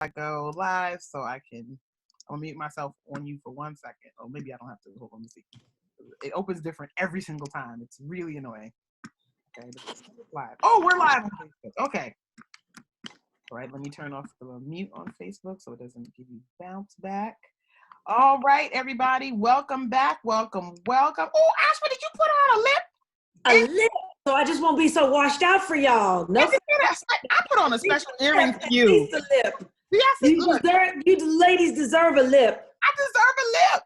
I go live so I'll mute myself on you for 1 second. Oh, maybe I don't have to. Hold on, let me see. It opens different every single time. It's really annoying. Okay, live. Oh, we're live on Facebook. Okay. All right, let me turn off the mute on Facebook so it doesn't give you bounce back. All right, everybody, welcome back. Welcome. Oh, Ajuah, did you put on a lip? A lip, so I just won't be so washed out for y'all. No, I put on a special earring for you. At least a lip. Yes, you ladies deserve a lip. I deserve a lip.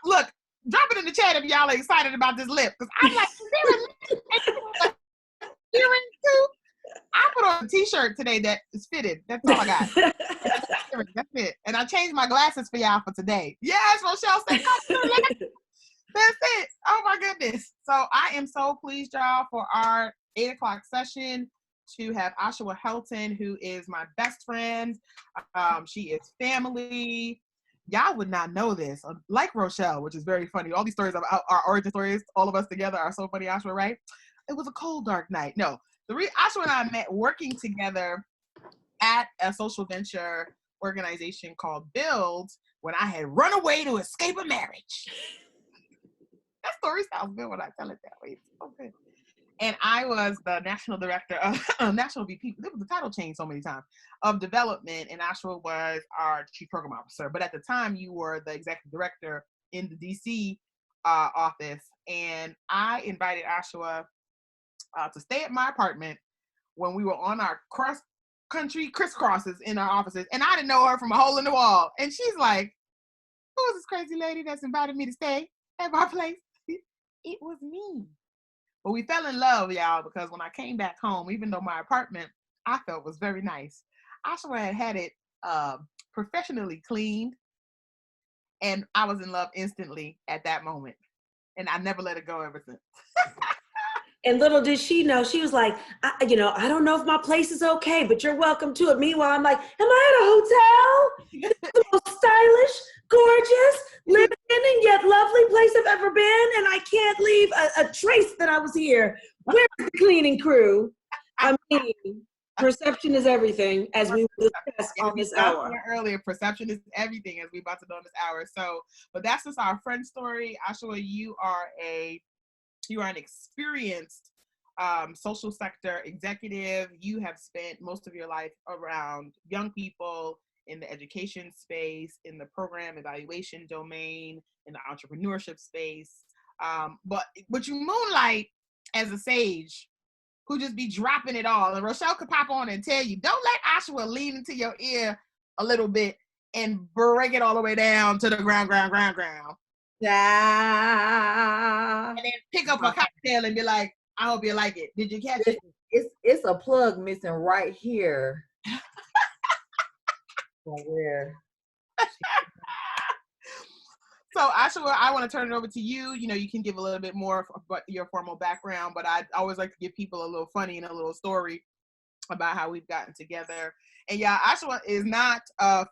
Look, drop it in the chat if y'all are excited about this lip, because I'm like, is there a lip earring too? I put on a t-shirt today that is fitted. That's all I got. That's it. And I changed my glasses for y'all for today. Yes, Rochelle said, that's it. Oh my goodness. So I am so pleased, y'all, for our 8 o'clock session to have Ajuah Helton, who is my best friend. She is family. Y'all would not know this. Like Rochelle, which is very funny. All these stories about our origin stories, all of us together are so funny, Ajuah, right? It was a cold, dark night. No, Ajuah and I met working together at a social venture organization called Build when I had run away to escape a marriage. That story sounds good when I tell it that way. It's so good. And I was the national director of national VP. The title changed so many times of development, and Ajuah was our chief program officer. But at the time, you were the executive director in the DC office, and I invited Ajuah to stay at my apartment when we were on our cross-country crisscrosses in our offices, and I didn't know her from a hole in the wall. And she's like, "Who is this crazy lady that's invited me to stay at my place?" It was me. But we fell in love, y'all, because when I came back home, even though my apartment I felt was very nice, Ajuah had it professionally cleaned, and I was in love instantly at that moment. And I never let it go ever since. And little did she know, she was like, I don't know if my place is okay, but you're welcome to it. Meanwhile, I'm like, am I at a hotel? It's the most stylish, gorgeous, living in and yet lovely place I've ever been, and I can't leave a trace that I was here. Where's the cleaning crew? I mean, perception is everything, as we will discuss on this hour. Earlier, perception is everything, as we about to do on this hour. So, but that's just our friend story. Ajuah, you are an experienced social sector executive. You have spent most of your life around young people in the education space, in the program evaluation domain, in the entrepreneurship space. But you moonlight as a sage who just be dropping it all. And Rochelle could pop on and tell you, don't let Ajuah lean into your ear a little bit and break it all the way down to the ground. Yeah. And then pick up a cocktail and be like, I hope you like it. Did you catch it? It's a plug missing right here. Where? So Ajuah, I want to turn it over to you. You can give a little bit more about your formal background, but I always like to give people a little funny and a little story about how we've gotten together. And yeah, Ajuah is not a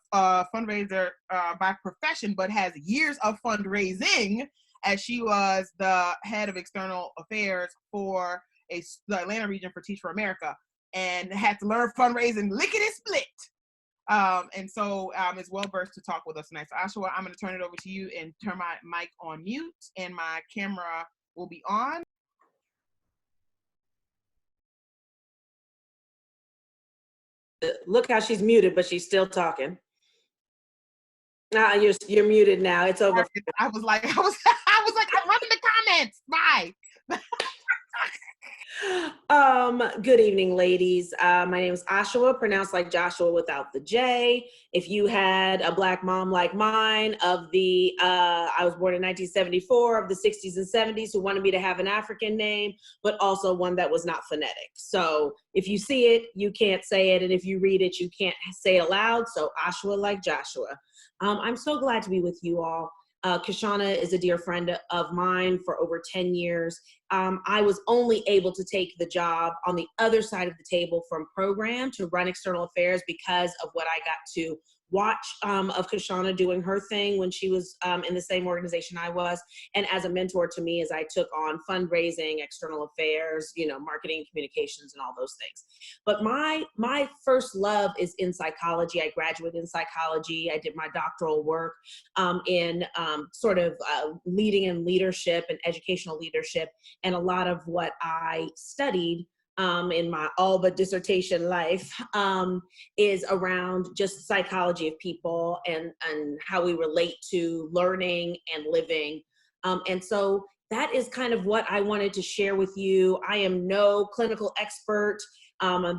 fundraiser by profession, but has years of fundraising, as she was the head of external affairs for the Atlanta region for Teach for America, and had to learn fundraising lickety split. And so is well versed to talk with us tonight. So Ajuah, I'm going to turn it over to you and turn my mic on mute, and my camera will be on. Look how she's muted, but she's still talking. You're muted now. It's over. I was like, I'm running the comments. Bye. Good evening, ladies. My name is Ajuah, pronounced like Joshua without the J. If you had a Black mom like mine I was born in 1974, of the 60s and 70s, who wanted me to have an African name, but also one that was not phonetic. So if you see it, you can't say it. And if you read it, you can't say it aloud. So Ajuah like Joshua. I'm so glad to be with you all. Kashana is a dear friend of mine for over 10 years. I was only able to take the job on the other side of the table from program to run external affairs because of what I got to watch of Kashana doing her thing when she was in the same organization I was, and as a mentor to me as I took on fundraising, external affairs, marketing, communications, and all those things. But my first love is in psychology. I graduated in psychology. I did my doctoral work in leading and leadership and educational leadership, and a lot of what I studied in my all but dissertation life is around just psychology of people and how we relate to learning and living. And so that is kind of what I wanted to share with you. I am no clinical expert.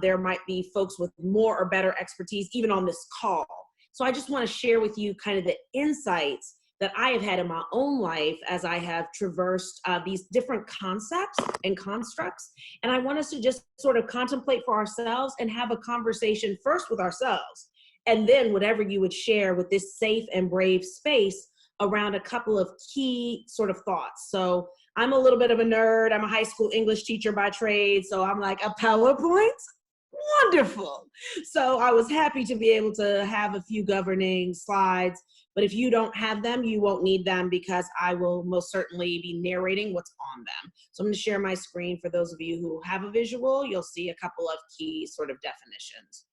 There might be folks with more or better expertise even on this call. So I just want to share with you kind of the insights that I have had in my own life as I have traversed these different concepts and constructs. And I want us to just sort of contemplate for ourselves and have a conversation first with ourselves, and then whatever you would share with this safe and brave space around a couple of key sort of thoughts. So I'm a little bit of a nerd. I'm a high school English teacher by trade. So I'm like, a PowerPoint? Wonderful. So I was happy to be able to have a few governing slides, but if you don't have them, you won't need them because I will most certainly be narrating what's on them. So I'm going to share my screen for those of you who have a visual. You'll see a couple of key sort of definitions.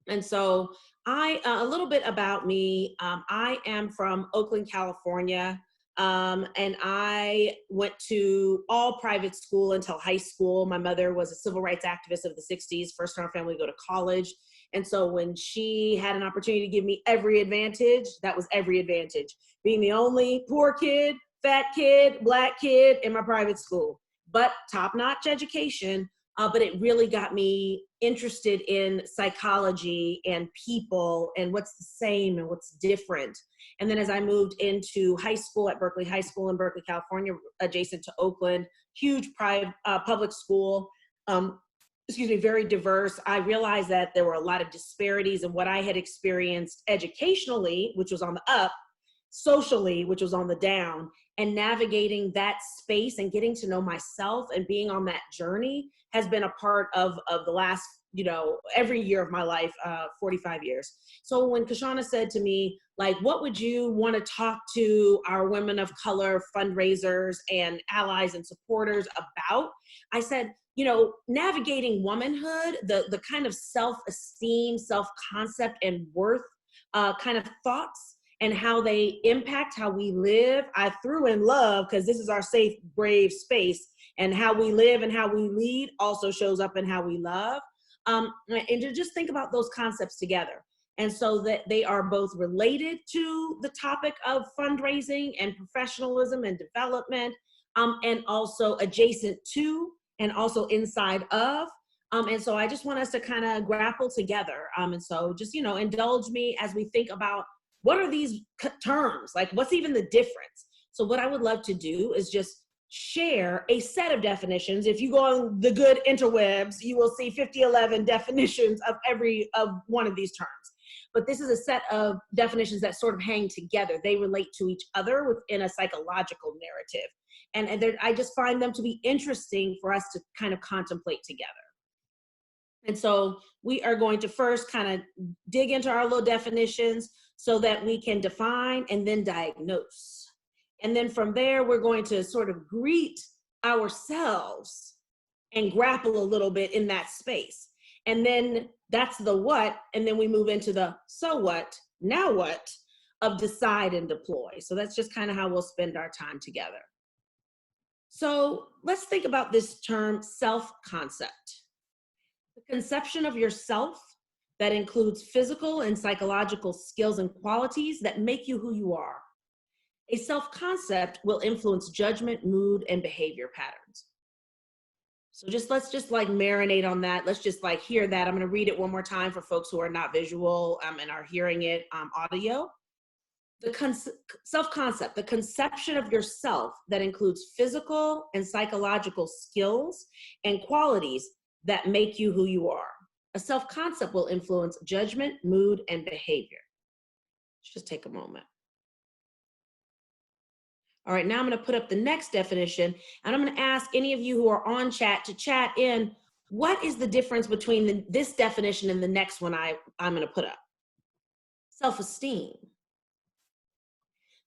And so a little bit about me. I am from Oakland, California. And I went to all private school until high school. My mother was a civil rights activist of the 60s, first in our family to go to college. And so when she had an opportunity to give me every advantage, that was every advantage. Being the only poor kid, fat kid, Black kid in my private school, but top-notch education. But it really got me interested in psychology and people and what's the same and what's different. And then as I moved into high school at Berkeley High School in Berkeley, California, adjacent to Oakland, huge public school, very diverse, I realized that there were a lot of disparities in what I had experienced educationally, which was on the up, socially, which was on the down, and navigating that space and getting to know myself and being on that journey has been a part of the last, every year of my life, 45 years. So when Kashana said to me, like, what would you want to talk to our women of color fundraisers and allies and supporters about? I said, navigating womanhood, the kind of self-esteem, self-concept, and worth kind of thoughts and how they impact how we live. I threw in love because this is our safe, brave space, and how we live and how we lead also shows up in how we love. And to just think about those concepts together. And so that they are both related to the topic of fundraising and professionalism and development, and also adjacent to and also inside of. And so I just want us to kind of grapple together. And so just, indulge me as we think about what are these terms? Like, what's even the difference? So what I would love to do is just share a set of definitions. If you go on the good interwebs, you will see 5011 definitions of every of one of these terms. But this is a set of definitions that sort of hang together. They relate to each other within a psychological narrative. And I just find them to be interesting for us to kind of contemplate together. And so we are going to first kind of dig into our little definitions so that we can define and then diagnose. And then from there, we're going to sort of greet ourselves and grapple a little bit in that space. And then that's the what, and then we move into the so what, now what, of decide and deploy. So that's just kind of how we'll spend our time together. So let's think about this term self-concept. The conception of yourself that includes physical and psychological skills and qualities that make you who you are. A self-concept will influence judgment, mood, and behavior patterns. So let's just like marinate on that. Let's just like hear that. I'm going to read it one more time for folks who are not visual and are hearing it audio. The self-concept, the conception of yourself that includes physical and psychological skills and qualities that make you who you are. A self-concept will influence judgment, mood, and behavior. Let's just take a moment. All right, now I'm going to put up the next definition, and I'm going to ask any of you who are on chat to chat in, what is the difference between this definition and the next one I'm going to put up? Self-esteem,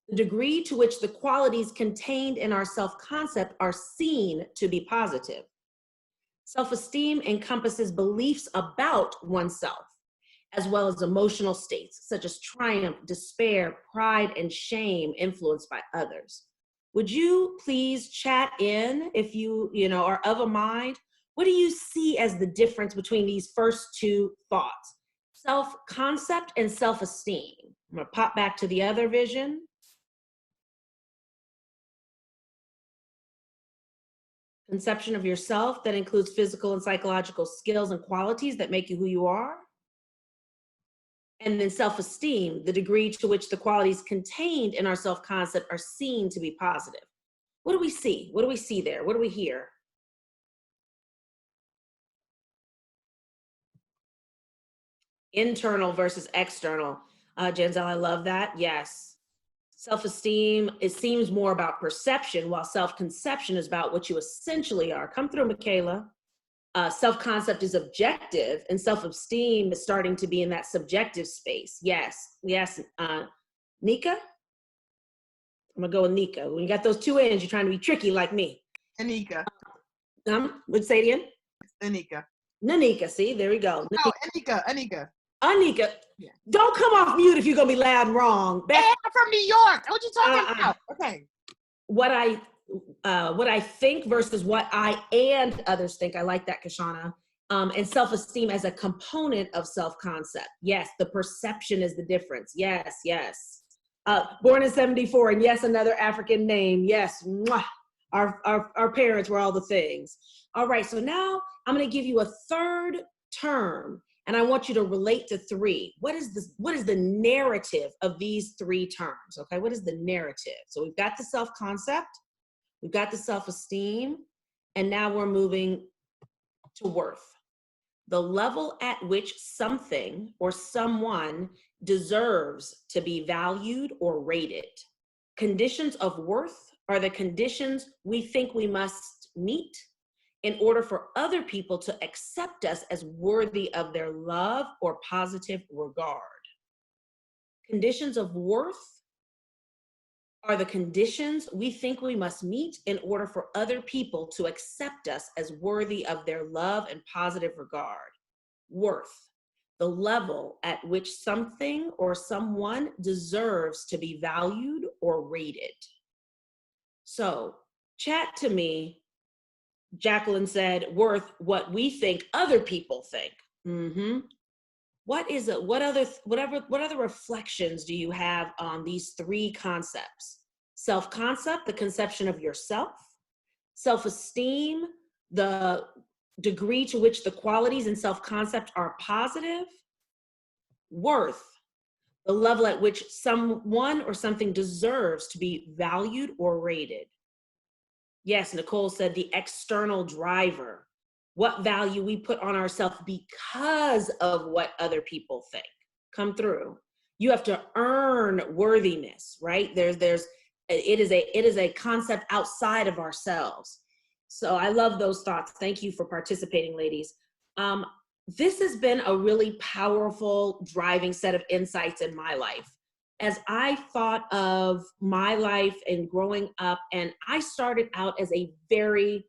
the degree to which the qualities contained in our self-concept are seen to be positive. Self-esteem encompasses beliefs about oneself, as well as emotional states such as triumph, despair, pride, and shame influenced by others. Would you please chat in if you are of a mind? What do you see as the difference between these first two thoughts? Self-concept and self-esteem. I'm gonna pop back to the other vision. Conception of yourself that includes physical and psychological skills and qualities that make you who you are. And then self-esteem, the degree to which the qualities contained in our self-concept are seen to be positive. What do we see? What do we see there? What do we hear? Internal versus external. Janzel, I love that. Yes. Self-esteem, it seems more about perception, while self-conception is about what you essentially are. Come through, Michaela. Self-concept is objective, and self-esteem is starting to be in that subjective space. Yes, yes. Nika? I'm gonna go with Nika. When you got those two ends, you're trying to be tricky like me. Anika. Let's say it again. Anika. Nanika, see, there we go. No, Anika. Anika, Yeah. Don't come off mute if you're gonna be loud and wrong. Hey, I'm from New York. What you talking about? Okay. What I think versus what I and others think. I like that, Kashana. And self-esteem as a component of self-concept. Yes, the perception is the difference. Yes, yes. Born in 74, and yes, another African name. Yes, mwah. Our parents were all the things. All right, so now I'm gonna give you a third term, and I want you to relate to three. What is the narrative of these three terms, okay? What is the narrative? So we've got the self-concept, we've got the self-esteem, and now we're moving to worth. The level at which something or someone deserves to be valued or rated. Conditions of worth are the conditions we think we must meet in order for other people to accept us as worthy of their love or positive regard. Conditions of worth are the conditions we think we must meet in order for other people to accept us as worthy of their love and positive regard. Worth, the level at which something or someone deserves to be valued or rated. So, chat to me. Jacqueline said, worth, what we think other people think. What is it? What other reflections do you have on these three concepts? Self-concept, the conception of yourself. Self-esteem, the degree to which the qualities in self-concept are positive. Worth, the level at which someone or something deserves to be valued or rated. Yes, Nicole said the external driver, what value we put on ourselves because of what other people think. Come through. You have to earn worthiness, right? It is a concept outside of ourselves. So I love those thoughts. Thank you for participating, ladies. This has been a really powerful driving set of insights in my life. As I thought of my life and growing up, and I started out as a very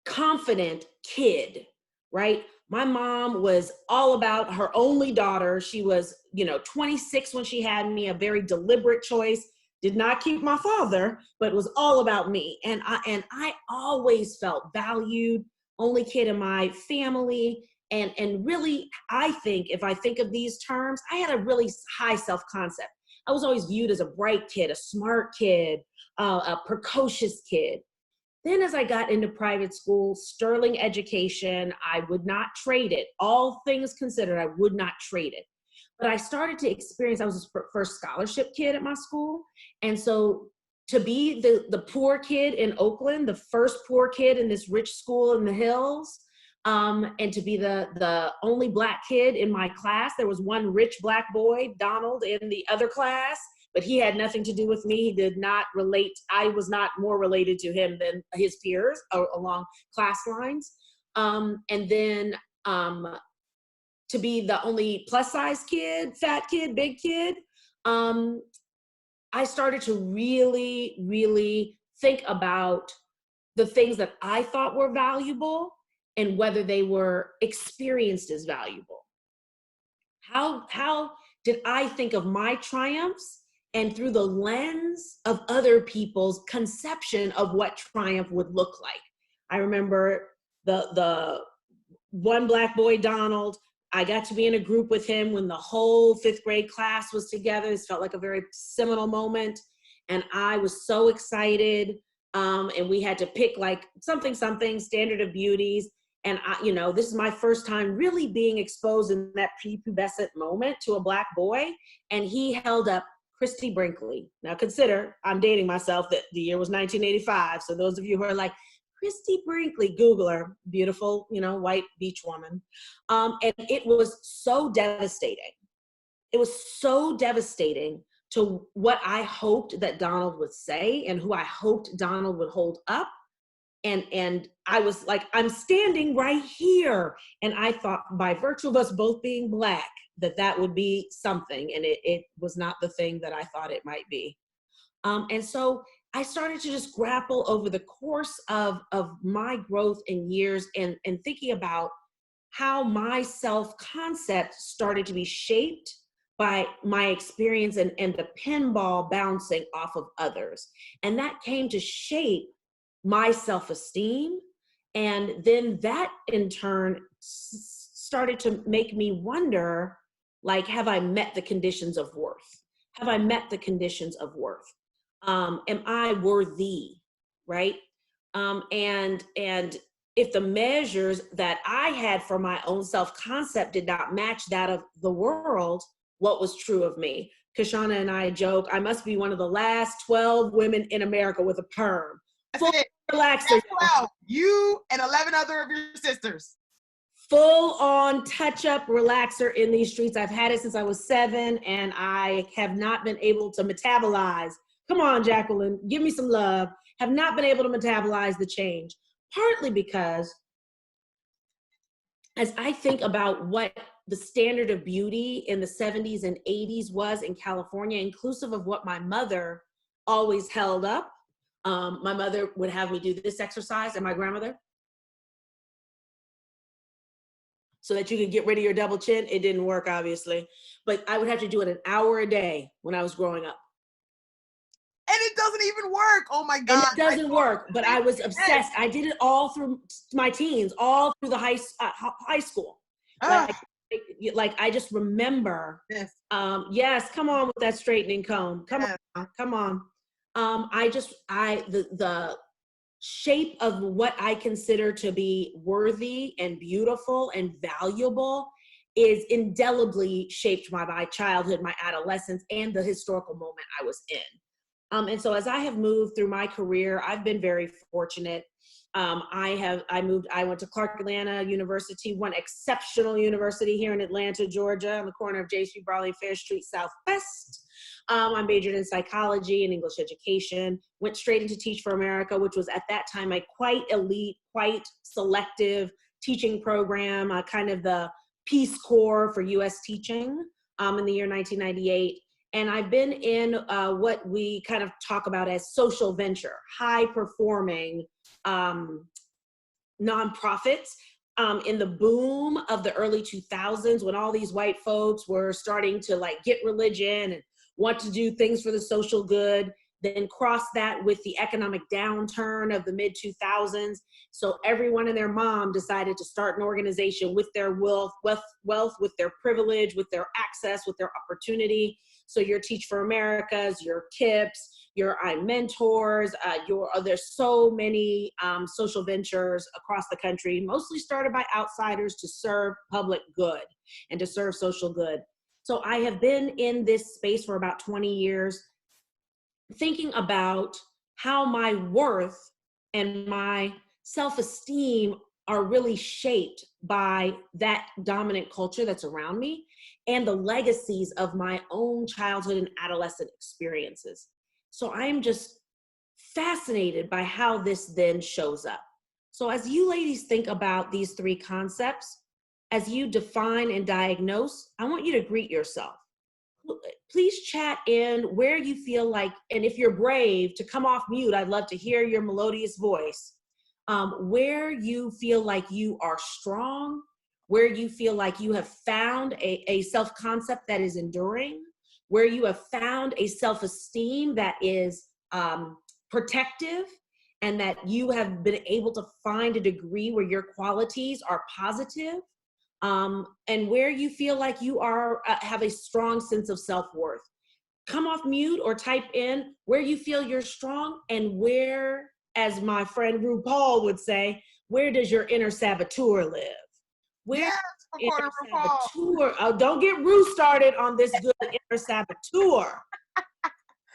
confident kid, right? My mom was all about her only daughter. She was, 26 when she had me, a very deliberate choice, did not keep my father, but was all about me. And I always felt valued, only kid in my family. And really, I think, if I think of these terms, I had a really high self-concept. I was always viewed as a bright kid, a smart kid, a precocious kid. Then as I got into private school, sterling education, I would not trade it. All things considered, I would not trade it. But I started to experience, I was the first scholarship kid at my school. And so to be the poor kid in Oakland, the first poor kid in this rich school in the hills, and to be the only Black kid in my class. There was one rich Black boy, Donald, in the other class, but he had nothing to do with me. He did not relate. I was not more related to him than his peers along class lines. And then to be the only plus size kid, fat kid, big kid, I started to really, really think about the things that I thought were valuable and whether they were experienced as valuable. How did I think of my triumphs and through the lens of other people's conception of what triumph would look like? I remember the one black boy, Donald. I got to be in a group with him when the whole 5th grade class was together. This felt like a very seminal moment. And I was so excited. And we had to pick like something, standard of beauties. And this is my first time really being exposed in that prepubescent moment to a black boy. And he held up Christy Brinkley. Now consider, I'm dating myself, that the year was 1985. So those of you who are like, Christy Brinkley, Google her, beautiful, white beach woman. And it was so devastating. It was so devastating to what I hoped that Donald would say and who I hoped Donald would hold up. And I was like, I'm standing right here. And I thought by virtue of us both being black, that would be something. And it was not the thing that I thought it might be. And so I started to just grapple over the course of my growth in years and thinking about how my self-concept started to be shaped by my experience and the pinball bouncing off of others. And that came to shape my self-esteem. And then that in turn started to make me wonder, like, have I met the conditions of worth? Have I met the conditions of worth? Am I worthy, right? And if the measures that I had for my own self-concept did not match that of the world, what was true of me? Kashana and I joke, I must be one of the last 12 women in America with a perm. Full relaxer. Well, you and 11 other of your sisters. Full on touch-up relaxer in these streets. I've had it since I was 7, and I have not been able to metabolize. Come on, Jacqueline, give me some love. Have not been able to metabolize the change. Partly because as I think about what the standard of beauty in the 70s and 80s was in California, inclusive of what my mother always held up. My mother would have me do this exercise, and my grandmother, so that you could get rid of your double chin. It didn't work, obviously, but I would have to do it an hour a day when I was growing up. And it doesn't even work. Oh my God. And it doesn't work, but I was obsessed. I did it all through my teens, all through the high school. Like I just remember, Yes. Yes, come on with that straightening comb. Come on. The shape of what I consider to be worthy and beautiful and valuable is indelibly shaped by my childhood, my adolescence, and the historical moment I was in. And so as I have moved through my career, I've been very fortunate. I went to Clark Atlanta University, one exceptional university here in Atlanta, Georgia, on the corner of J. Street, Brawley, Fair Street, Southwest. I majored in psychology and English education, went straight into Teach for America, which was at that time a quite elite, quite selective teaching program, kind of the Peace Corps for U.S. teaching in the year 1998. And I've been in what we kind of talk about as social venture, high-performing nonprofits in the boom of the early 2000s, when all these white folks were starting to like get religion and want to do things for the social good, then cross that with the economic downturn of the mid-2000s. So everyone and their mom decided to start an organization with their wealth, with their privilege, with their access, with their opportunity. So your Teach for Americas, your KIPPs, your iMentors, there's so many social ventures across the country, mostly started by outsiders to serve public good and to serve social good. So I have been in this space for about 20 years, thinking about how my worth and my self-esteem are really shaped by that dominant culture that's around me and the legacies of my own childhood and adolescent experiences. So I am just fascinated by how this then shows up. So as you ladies think about these 3 concepts, as you define and diagnose, I want you to greet yourself. Please chat in where you feel like, and if you're brave to come off mute, I'd love to hear your melodious voice. Where you feel like you are strong, where you feel like you have found a self-concept that is enduring, where you have found a self-esteem that is protective, and that you have been able to find a degree where your qualities are positive, and where you feel like you are have a strong sense of self-worth. Come off mute or type in where you feel you're strong, and where, as my friend RuPaul would say, where does your inner saboteur live? Where Yes, inner RuPaul. saboteur, don't get Ru started on this good inner saboteur.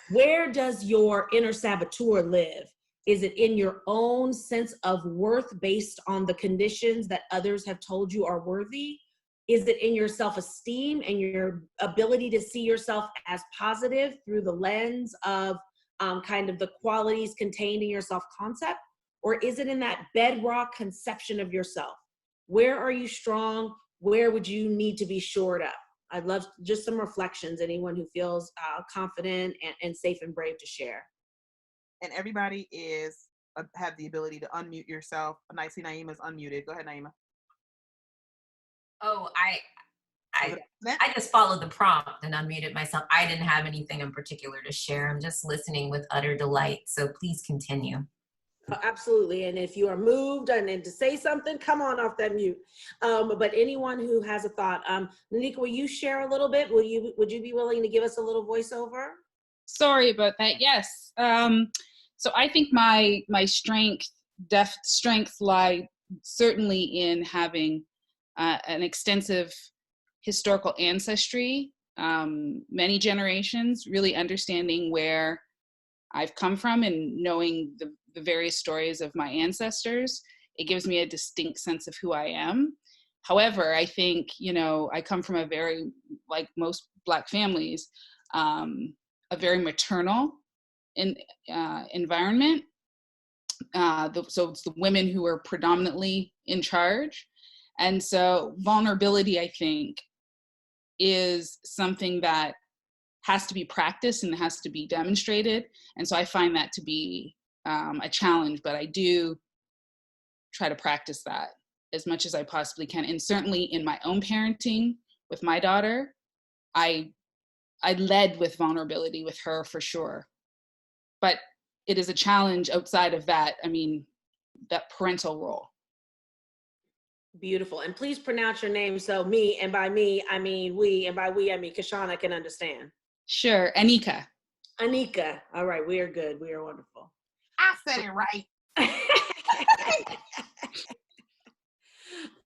Where does your inner saboteur live? Is it in your own sense of worth based on the conditions that others have told you are worthy? Is it in your self-esteem and your ability to see yourself as positive through the lens of kind of the qualities contained in your self-concept? Or is it in that bedrock conception of yourself? Where are you strong? Where would you need to be shored up? I'd love just some reflections, anyone who feels confident and safe and brave to share. And everybody have the ability to unmute yourself. I see Naima's unmuted. Go ahead, Naima. Oh, I just followed the prompt and unmuted myself. I didn't have anything in particular to share. I'm just listening with utter delight. So please continue. Absolutely. And if you are moved and to say something, come on off that mute. But anyone who has a thought, Nanika, will you share a little bit? Would you be willing to give us a little voiceover? Sorry about that. Yes. So I think my strengths lie certainly in having an extensive historical ancestry, many generations, really understanding where I've come from and knowing the various stories of my ancestors. It gives me a distinct sense of who I am. However, I think, I come from a very, like most Black families, a very maternal environment. So it's the women who are predominantly in charge. And so vulnerability, I think, is something that has to be practiced and has to be demonstrated. And so I find that to be a challenge, but I do try to practice that as much as I possibly can. And certainly in my own parenting with my daughter, I led with vulnerability with her for sure. But it is a challenge outside of that, that parental role. Beautiful. And please pronounce your name so me, and by me, I mean we, and by we, I mean Kashana can understand. Sure. Anika. All right. We are good. We are wonderful. I said it right.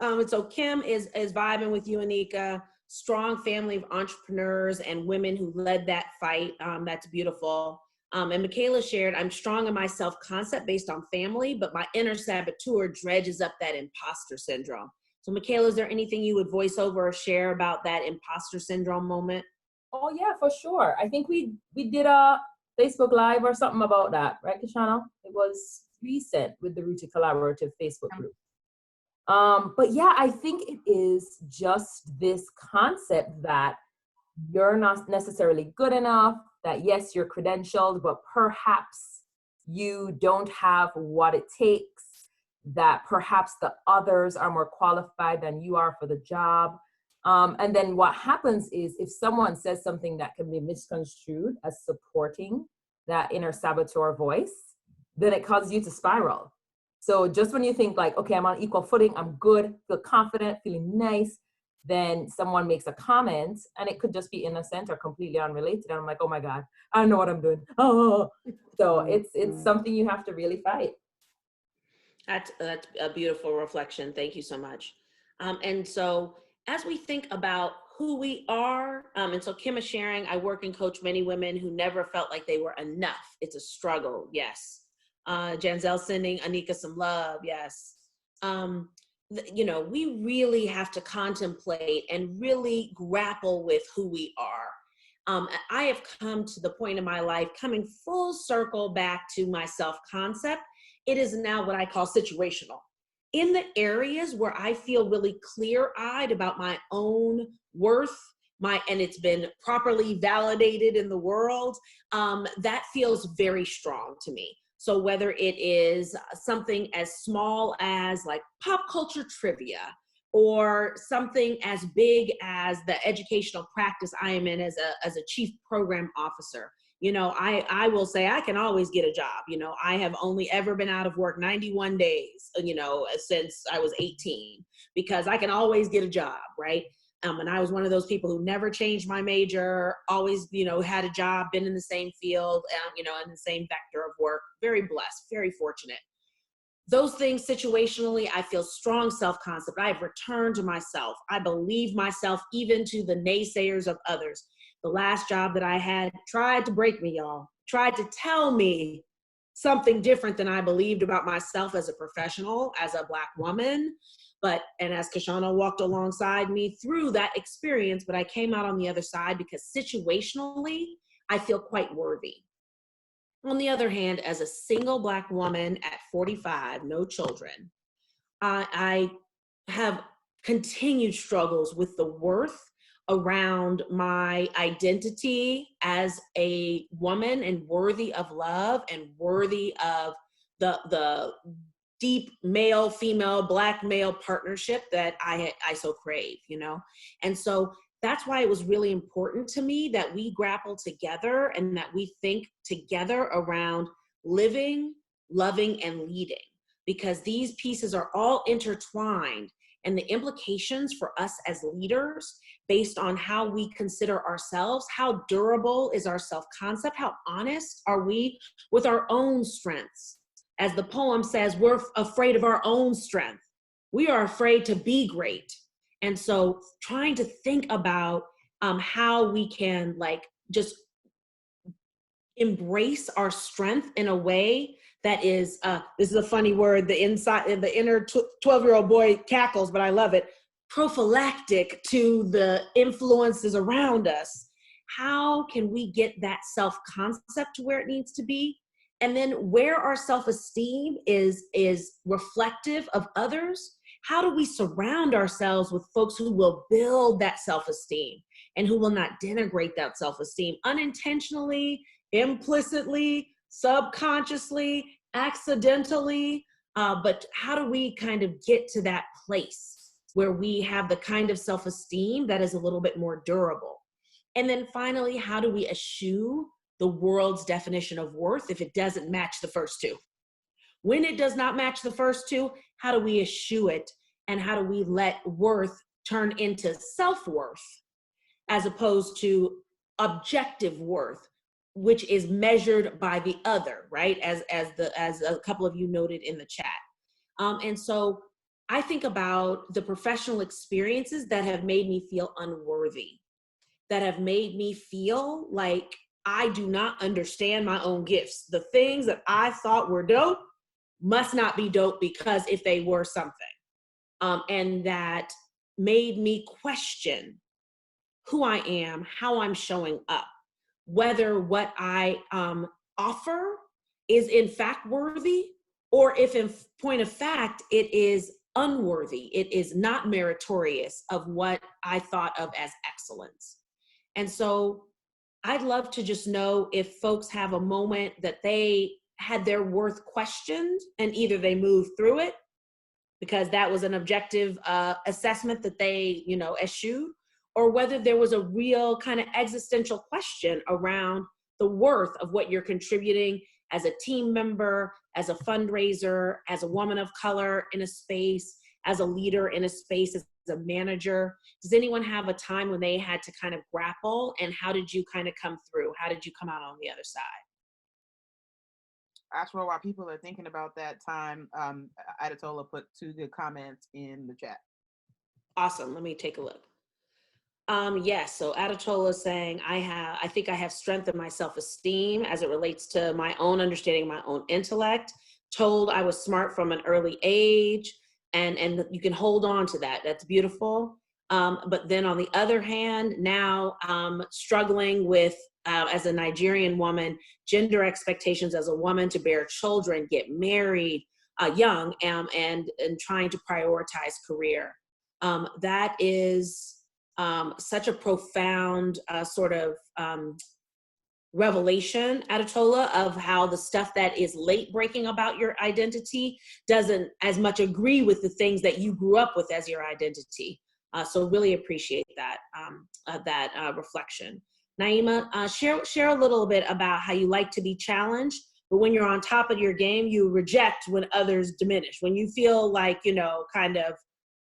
And so Kim is vibing with you, Anika. Strong family of entrepreneurs and women who led that fight. That's beautiful. And Michaela shared, I'm strong in my self-concept based on family, but my inner saboteur dredges up that imposter syndrome. So Michaela, is there anything you would voice over or share about that imposter syndrome moment? Oh yeah, for sure. I think we did a Facebook Live or something about that, right, Kashana? It was recent with the Rooted Collaborative Facebook group. But yeah, I think it is just this concept that you're not necessarily good enough, that yes, you're credentialed, but perhaps you don't have what it takes, that perhaps the others are more qualified than you are for the job. And then what happens is if someone says something that can be misconstrued as supporting that inner saboteur voice, then it causes you to spiral. So just when you think like, okay, I'm on equal footing, I'm good, feel confident, feeling nice, then someone makes a comment and it could just be innocent or completely unrelated. And I'm like, oh my God, I don't know what I'm doing. Oh, so it's something you have to really fight. That's a beautiful reflection. Thank you so much. And so as we think about who we are, and so Kim is sharing, I work and coach many women who never felt like they were enough. It's a struggle, yes. Janzel sending Anika some love, yes. We really have to contemplate and really grapple with who we are. I have come to the point in my life, coming full circle back to my self-concept. It is now what I call situational. in the areas where I feel really clear-eyed about my own worth, and it's been properly validated in the world, that feels very strong to me. So whether it is something as small as like pop culture trivia, or something as big as the educational practice I am in as a chief program officer, you know, I will say I can always get a job. You know, I have only ever been out of work 91 days, you know, since I was 18, because I can always get a job, right? And I was one of those people who never changed my major, always, you know, had a job, been in the same field, you know, in the same vector of work. Very blessed, very fortunate. Those things situationally, I feel strong self-concept. I have returned to myself. I believe myself, even to the naysayers of others. The last job that I had tried to break me, y'all. Tried to tell me something different than I believed about myself as a professional, as a Black woman. And as Kashana walked alongside me through that experience, but I came out on the other side because situationally, I feel quite worthy. On the other hand, as a single Black woman at 45, no children, I have continued struggles with the worth around my identity as a woman and worthy of love and worthy of the deep male, female, Black male partnership that I so crave, you know? And so that's why it was really important to me that we grapple together and that we think together around living, loving, and leading, because these pieces are all intertwined, and the implications for us as leaders based on how we consider ourselves, how durable is our self-concept, how honest are we with our own strengths. As the poem says, we're afraid of our own strength. We are afraid to be great. And so trying to think about how we can like just embrace our strength in a way that is, this is a funny word, the inner 12-year-old boy cackles, but I love it, prophylactic to the influences around us. How can we get that self-concept to where it needs to be? And then where our self-esteem is reflective of others, how do we surround ourselves with folks who will build that self-esteem and who will not denigrate that self-esteem unintentionally, implicitly, subconsciously, accidentally, but how do we kind of get to that place where we have the kind of self-esteem that is a little bit more durable? And then finally, how do we eschew the world's definition of worth if it doesn't match the first two? When it does not match the first two, how do we eschew it? And how do we let worth turn into self-worth as opposed to objective worth, which is measured by the other, right? As a couple of you noted in the chat. And so I think about the professional experiences that have made me feel unworthy, that have made me feel like I do not understand my own gifts. The things that I thought were dope must not be dope because if they were something. And that made me question who I am, how I'm showing up, whether what I offer is in fact worthy, or if in point of fact, it is unworthy. It is not meritorious of what I thought of as excellence. And so I'd love to just know if folks have a moment that they had their worth questioned and either they moved through it because that was an objective assessment that they, you know, eschewed, or whether there was a real kind of existential question around the worth of what you're contributing as a team member, as a fundraiser, as a woman of color in a space, as a leader in a space, as a manager. Does anyone have a time when they had to kind of grapple, and how did you kind of come through? How did you come out on the other side? Ajuah, while people are thinking about that time, Adetola put 2 good comments in the chat. Awesome, let me take a look. Yes, so Adetola is saying, I think I have strength in my self-esteem as it relates to my own understanding, my own intellect, told I was smart from an early age, and you can hold on to that. That's beautiful. But then on the other hand, now struggling with, as a Nigerian woman, gender expectations as a woman to bear children, get married, young, and trying to prioritize career. That is such a profound sort of revelation, Adetola, of how the stuff that is late breaking about your identity doesn't as much agree with the things that you grew up with as your identity. So really appreciate that, reflection. Naima, share a little bit about how you like to be challenged, but when you're on top of your game, you reject when others diminish. When you feel like, you know, kind of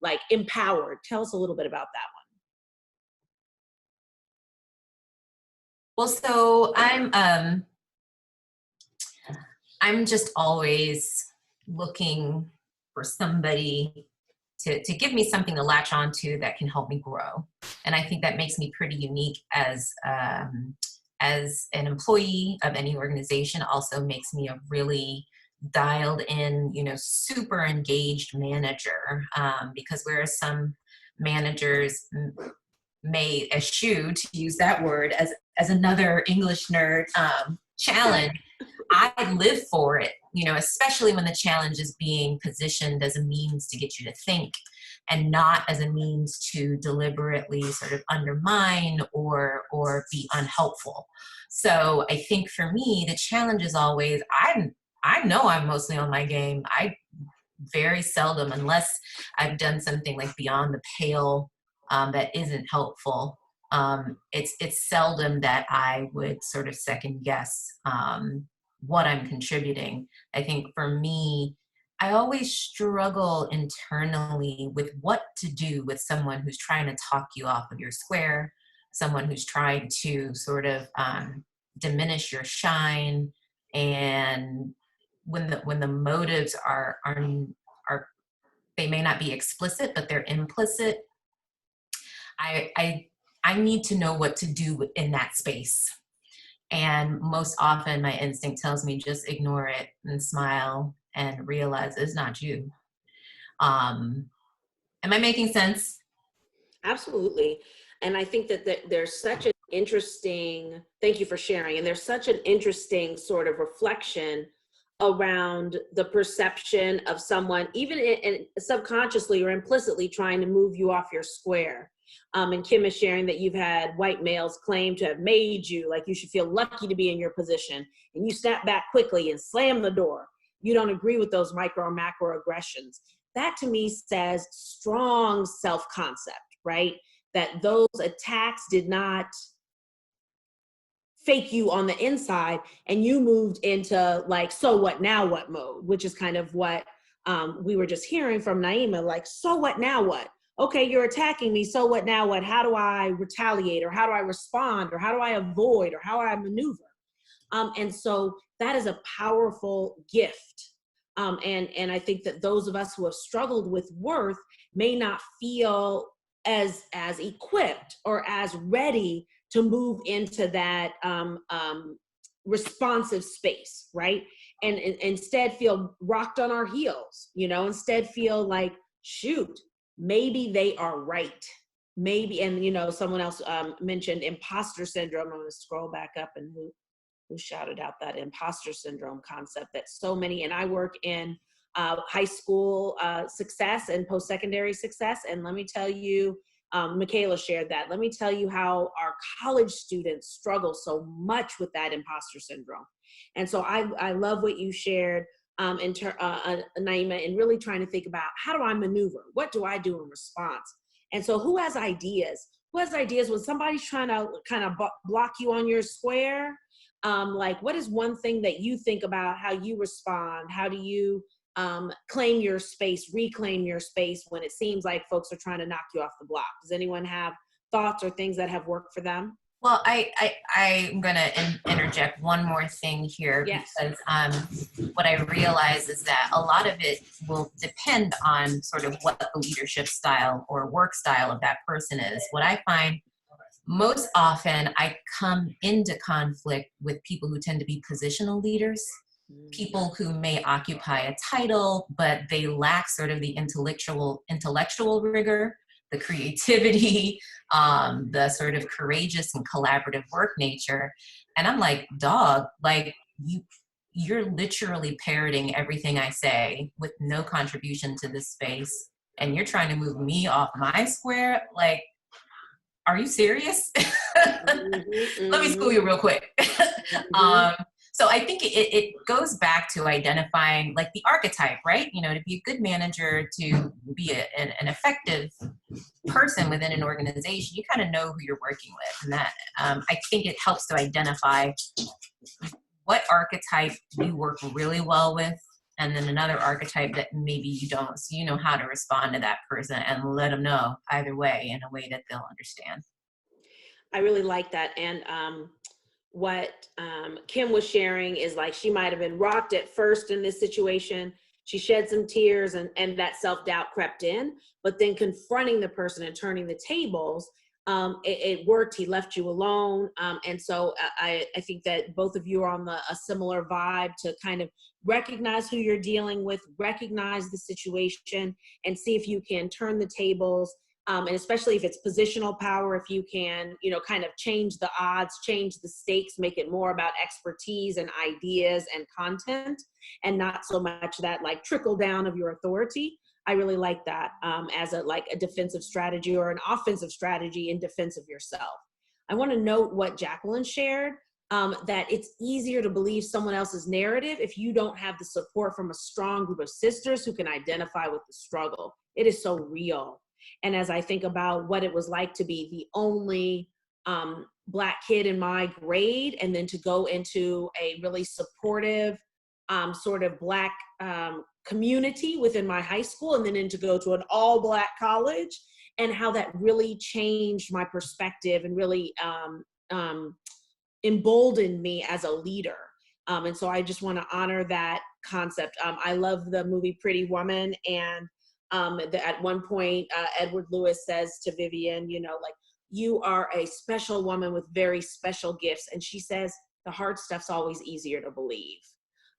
like empowered. Tell us a little bit about that one. Well, so I'm just always looking for somebody to give me something to latch onto that can help me grow. And I think that makes me pretty unique as an employee of any organization. Also makes me a really dialed in, you know, super engaged manager, because whereas some managers may eschew, to use that word as another English nerd, challenge, I live for it, you know, especially when the challenge is being positioned as a means to get you to think and not as a means to deliberately sort of undermine or be unhelpful. So I think for me, the challenge is always, I know I'm mostly on my game. I very seldom, unless I've done something like beyond the pale that isn't helpful, it's seldom that I would sort of second guess what I'm contributing. I think for me, I always struggle internally with what to do with someone who's trying to talk you off of your square, someone who's trying to sort of diminish your shine. And when the motives are they may not be explicit, but they're implicit, I need to know what to do in that space. And most often my instinct tells me just ignore it and smile and realize it's not you. Am I making sense? Absolutely. And I think that there's such an interesting, thank you for sharing, and there's such an interesting sort of reflection around the perception of someone, even in subconsciously or implicitly trying to move you off your square. And Kim is sharing that you've had white males claim to have made you, like you should feel lucky to be in your position, and you snap back quickly and slam the door. You don't agree with those micro or macro aggressions. That to me says strong self-concept, right? That those attacks did not fake you on the inside, and you moved into like, so what, now what mode, which is kind of what we were just hearing from Naima, like, so what, now what? Okay, you're attacking me, so what, now what? How do I retaliate, or how do I respond, or how do I avoid, or how do I maneuver? And so that is a powerful gift. And I think that those of us who have struggled with worth may not feel as equipped or as ready to move into that responsive space, right? And instead feel rocked on our heels, you know, instead feel like, shoot, maybe they are right. Maybe, and you know, someone else mentioned imposter syndrome. I'm gonna scroll back up, and who shouted out that imposter syndrome concept that so many, and I work in high school success and post-secondary success. And let me tell you, Michaela shared that. Let me tell you how our college students struggle so much with that imposter syndrome. And so I love what you shared, Naima, and really trying to think about, how do I maneuver? What do I do in response? And so who has ideas? Who has ideas when somebody's trying to kind of block you on your square? Like, what is one thing that you think about how you respond? How do you claim your space, reclaim your space when it seems like folks are trying to knock you off the block? Does anyone have thoughts or things that have worked for them? Well, I'm going to interject one more thing here, yes, because what I realize is that a lot of it will depend on sort of what the leadership style or work style of that person is. What I find most often, I come into conflict with people who tend to be positional leaders, people who may occupy a title, but they lack sort of the intellectual rigor, the creativity, the sort of courageous and collaborative work nature. And I'm like, dog, like you're literally parroting everything I say with no contribution to this space. And you're trying to move me off my square. Like, are you serious? Let me school you real quick. So I think it goes back to identifying like the archetype, right? You know, to be a good manager, to be an effective person within an organization, you kind of know who you're working with. And that I think it helps to identify what archetype you work really well with, and then another archetype that maybe you don't. So you know how to respond to that person and let them know either way in a way that they'll understand. I really like that. And what Kim was sharing is like, she might've been rocked at first in this situation. She shed some tears and that self-doubt crept in, but then confronting the person and turning the tables, it worked. He left you alone. And so I think that both of you are on a similar vibe to kind of recognize who you're dealing with, recognize the situation, and see if you can turn the tables. And especially if it's positional power, if you can, you know, kind of change the odds, change the stakes, make it more about expertise and ideas and content, and not so much that like trickle down of your authority. I really like that as a defensive strategy or an offensive strategy in defense of yourself. I want to note what Jacqueline shared, that it's easier to believe someone else's narrative if you don't have the support from a strong group of sisters who can identify with the struggle. It is so real. And as I think about what it was like to be the only Black kid in my grade, and then to go into a really supportive sort of Black community within my high school, and then to go to an all Black college, and how that really changed my perspective and really emboldened me as a leader. And so I just want to honor that concept. I love the movie Pretty Woman, and at one point, Edward Lewis says to Vivian, you know, like, you are a special woman with very special gifts. And she says, the hard stuff's always easier to believe.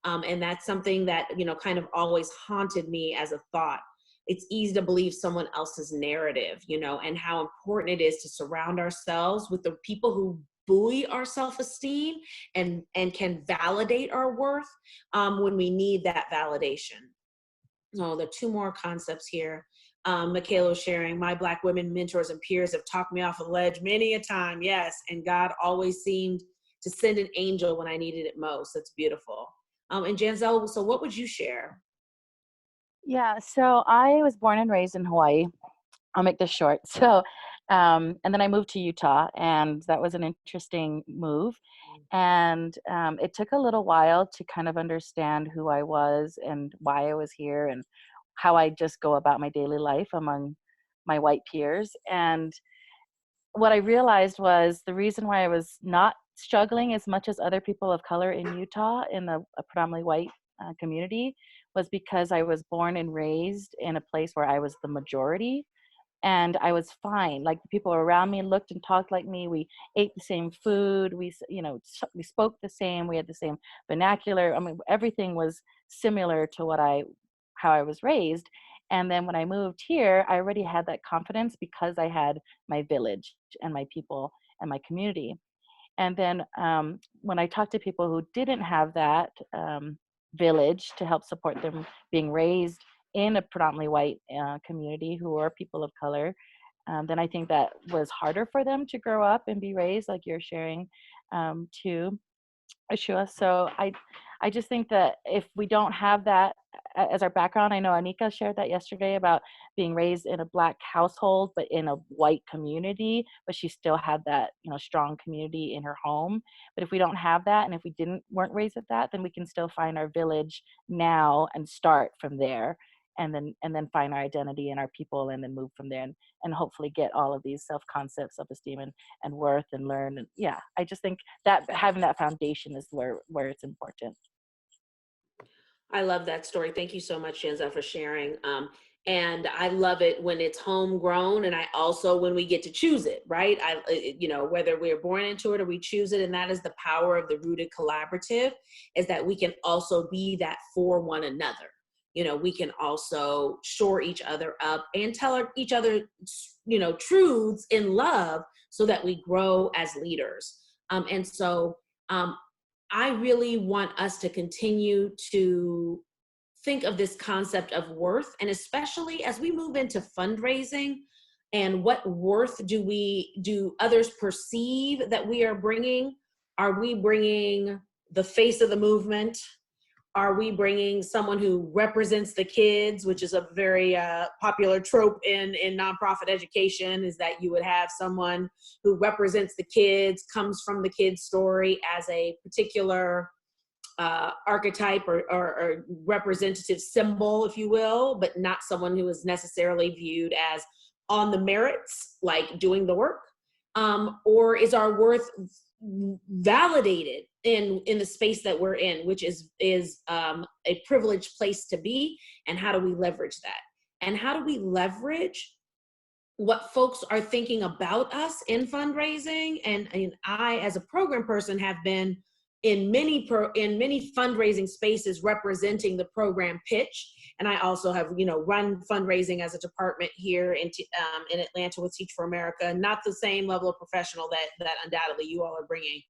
And that's something that, you know, kind of always haunted me as a thought. It's easy to believe someone else's narrative, you know, and how important it is to surround ourselves with the people who buoy our self-esteem and can validate our worth when we need that validation. Oh, there are two more concepts here. Michaela was sharing, my Black women mentors and peers have talked me off a ledge many a time. Yes. And God always seemed to send an angel when I needed it most. That's beautiful. And Janzel, so what would you share? Yeah, so I was born and raised in Hawaii. I'll make this short. So, and then I moved to Utah, and that was an interesting move. And it took a little while to kind of understand who I was and why I was here and how I just go about my daily life among my white peers. And what I realized was the reason why I was not struggling as much as other people of color in Utah in a predominantly white community was because I was born and raised in a place where I was the majority. And I was fine. Like, the people around me looked and talked like me. We ate the same food. We spoke the same. We had the same vernacular. I mean, everything was similar to how I was raised. And then when I moved here, I already had that confidence because I had my village and my people and my community. And then when I talked to people who didn't have that village to help support them being raised in a predominantly white community who are people of color, then I think that was harder for them to grow up and be raised like you're sharing too, Ajuah. So I just think that if we don't have that as our background, I know Anika shared that yesterday about being raised in a Black household, but in a white community, but she still had that, you know, strong community in her home. But if we don't have that, and if we weren't raised with that, then we can still find our village now and start from there. And then find our identity and our people, and then move from there, and hopefully get all of these self-concepts, self-esteem, and worth, and learn. And yeah, I just think that having that foundation is where it's important. I love that story. Thank you so much, Janzel, for sharing. And I love it when it's homegrown, and I also when we get to choose it, right? You know, whether we're born into it or we choose it, and that is the power of the Rooted Collaborative, is that we can also be that for one another. You know, we can also shore each other up and tell each other, you know, truths in love so that we grow as leaders. And so I really want us to continue to think of this concept of worth, and especially as we move into fundraising, and what worth do others perceive that we are bringing? Are we bringing the face of the movement? Are we bringing someone who represents the kids, which is a very popular trope in nonprofit education, is that you would have someone who represents the kids, comes from the kids' story as a particular archetype or representative symbol, if you will, but not someone who is necessarily viewed as on the merits, like doing the work? Or is our worth validated in the space that we're in, which is a privileged place to be? And how do we leverage that? And how do we leverage what folks are thinking about us in fundraising? And I, as a program person, have been in many fundraising spaces representing the program pitch. And I also have, run fundraising as a department here in Atlanta with Teach for America. Not the same level of professional that undoubtedly you all are bringing.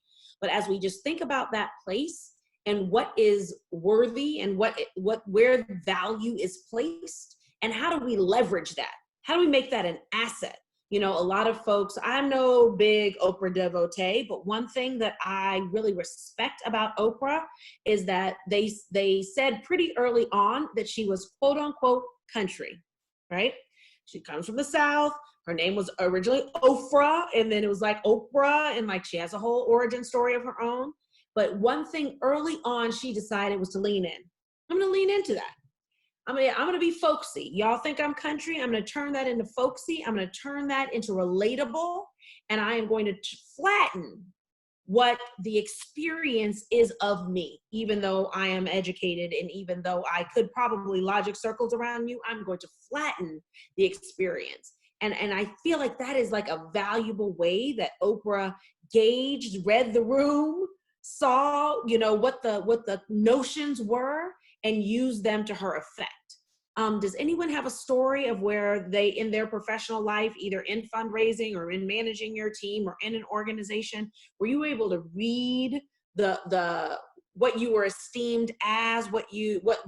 But as we just think about that place and what is worthy and where value is placed, and how do we leverage that? How do we make that an asset? A lot of folks, I'm no big Oprah devotee, but one thing that I really respect about Oprah is that they said pretty early on that she was quote unquote country, right? She comes from the South. Her name was originally Oprah, and then it was like Oprah, and like she has a whole origin story of her own. But one thing early on she decided was to lean in. I'm going to lean into that. I'm going to be folksy. Y'all think I'm country? I'm going to turn that into folksy. I'm going to turn that into relatable. And I am going to flatten what the experience is of me. Even though I am educated and even though I could probably logic circles around you, I'm going to flatten the experience. And I feel like that is like a valuable way that Oprah gauged, read the room, saw, what the notions were, and use them to her effect. Does anyone have a story of where they, in their professional life, either in fundraising or in managing your team or in an organization, were you able to read the what you were esteemed as, what